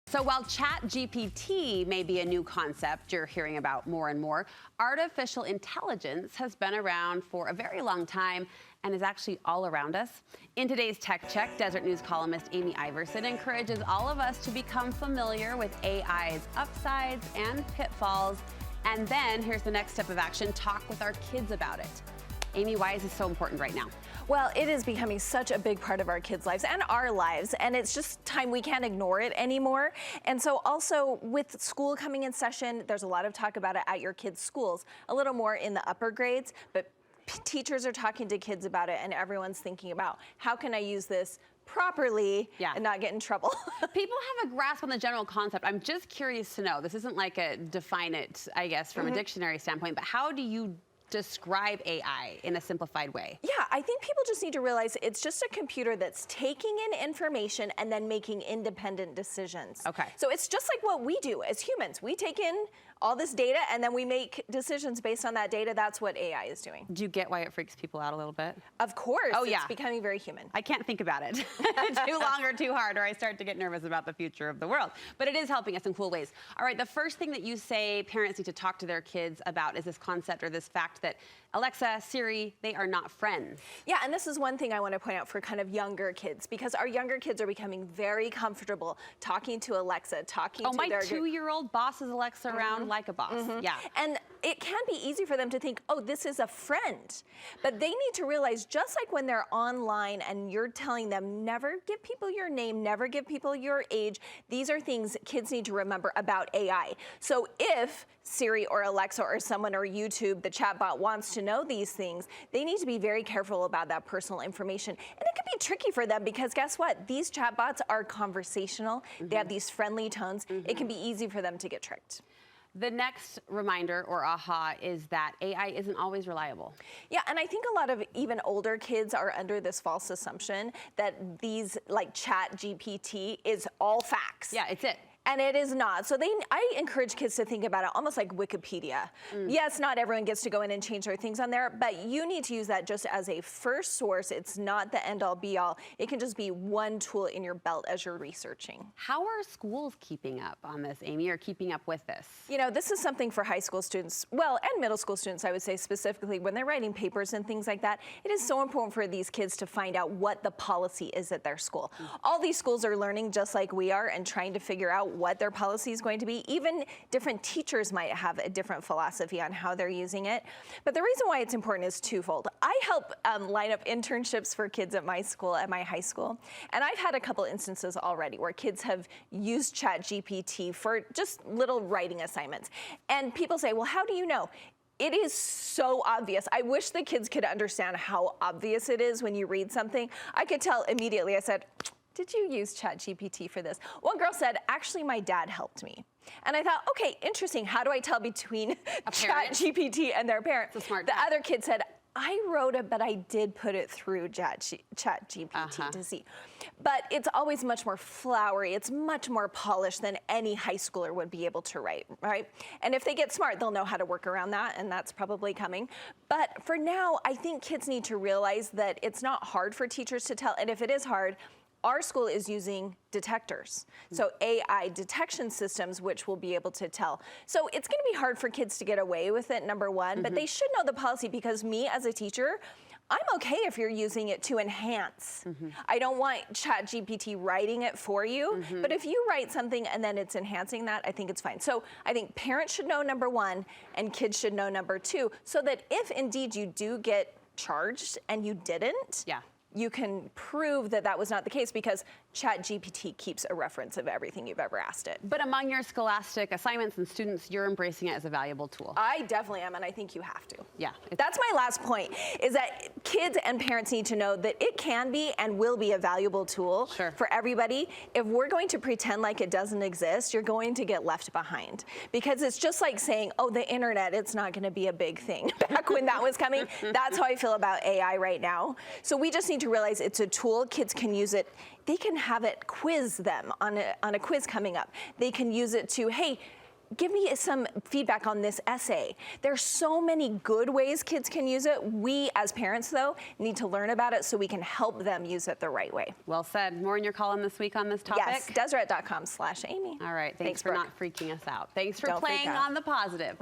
So while ChatGPT may be a new concept you're hearing about more and more, artificial intelligence has been around for a very long time and is actually all around us. In today's Tech Check, Deseret News columnist Amy Iverson encourages all of us to become familiar with AI's upsides and pitfalls. And then here's the next step of action: talk with our kids about it. Amy, why is this so important right now? Well, it is becoming such a big part of our kids' lives and our lives, and it's just time we can't ignore it anymore. And so also with school coming in session, there's a lot of talk about it at your kids' schools, a little more in the upper grades, but teachers are talking to kids about it, and everyone's thinking about how can I use this properly and not get in trouble. People have a grasp on the general concept. I'm just curious to know, this isn't like a define it, I guess, from a dictionary standpoint, but how do you describe AI in a simplified way? Yeah, I think people just need to realize it's just a computer that's taking in information and then making independent decisions. Okay. So it's just like what we do as humans. We take in all this data and then we make decisions based on that data. That's what AI is doing. Do you get why it freaks people out a little bit? Of course. Oh, yeah. It's becoming very human. I can't think about it too long or too hard, or I start to get nervous about the future of the world. But it is helping us in cool ways. All right, the first thing that you say parents need to talk to their kids about is this concept or this fact that Alexa, Siri, they are not friends. Yeah, and this is one thing I want to point out for kind of younger kids, because our younger kids are becoming very comfortable talking to Alexa, talking to my their 2-year-old bosses Alexa around like a boss. Yeah. And it can be easy for them to think, oh, this is a friend. But they need to realize, just like when they're online and you're telling them, never give people your name, never give people your age, these are things kids need to remember about AI. So if Siri or Alexa or someone or YouTube, the chatbot, wants to know these things, they need to be very careful about that personal information. And it can be tricky for them because guess what? These chatbots are conversational. They have these friendly tones. It can be easy for them to get tricked. The next reminder or aha is that AI isn't always reliable. Yeah, and I think a lot of even older kids are under this false assumption that these, like ChatGPT, is all facts. Yeah, it's it. And it is not. So I encourage kids to think about it almost like Wikipedia. Yes, not everyone gets to go in and change their things on there, but you need to use that just as a first source. It's not the end all be all. It can just be one tool in your belt as you're researching. How are schools keeping up on this, Amy, or keeping up with this? You know, this is something for high school students, well, and middle school students, I would say specifically, when they're writing papers and things like that. It is so important for these kids to find out what the policy is at their school. All these schools are learning just like we are and trying to figure out what their policy is going to be. Even different teachers might have a different philosophy on how they're using it. But the reason why it's important is twofold. I help line up internships for kids at my school, at my high school. And I've had a couple instances already where kids have used ChatGPT for just little writing assignments. And people say, well, how do you know? It is so obvious. I wish the kids could understand how obvious it is when you read something. I could tell immediately. I said, did you use ChatGPT for this? One girl said, actually, my dad helped me. And I thought, okay, interesting. How do I tell between ChatGPT and their parent? It's a smart The dad. other kid said, I wrote it, but I did put it through ChatGPT to see. But it's always much more flowery. It's much more polished than any high schooler would be able to write, right? And if they get smart, they'll know how to work around that, and that's probably coming. But for now, I think kids need to realize that it's not hard for teachers to tell, and if it is hard, our school is using detectors, so AI detection systems, which will be able to tell. So it's going to be hard for kids to get away with it, number one, but they should know the policy, because me as a teacher, I'm okay if you're using it to enhance. I don't want ChatGPT writing it for you, but if you write something and then it's enhancing that, I think it's fine. So I think parents should know number one, and kids should know number two, so that if indeed you do get charged and you didn't, you can prove that that was not the case, because ChatGPT keeps a reference of everything you've ever asked it. But among your scholastic assignments and students, you're embracing it as a valuable tool. I definitely am, and I think you have to. Yeah. That's my last point, is that kids and parents need to know that it can be and will be a valuable tool for everybody. If we're going to pretend like it doesn't exist, you're going to get left behind. Because it's just like saying, oh, the internet, it's not going to be a big thing. Back when that was coming, that's how I feel about AI right now. So we just need to realize it's a tool. Kids can use it. They can have it quiz them on a quiz coming up. They can use it to, hey, give me some feedback on this essay. There's so many good ways kids can use it. We, as parents, though, need to learn about it so we can help them use it the right way. Well said. More in your column this week on this topic? Yes, Deseret.com/Amy. All right. Thanks for Brooke. not freaking us out. Thanks for Don't freak playing out. on the positive.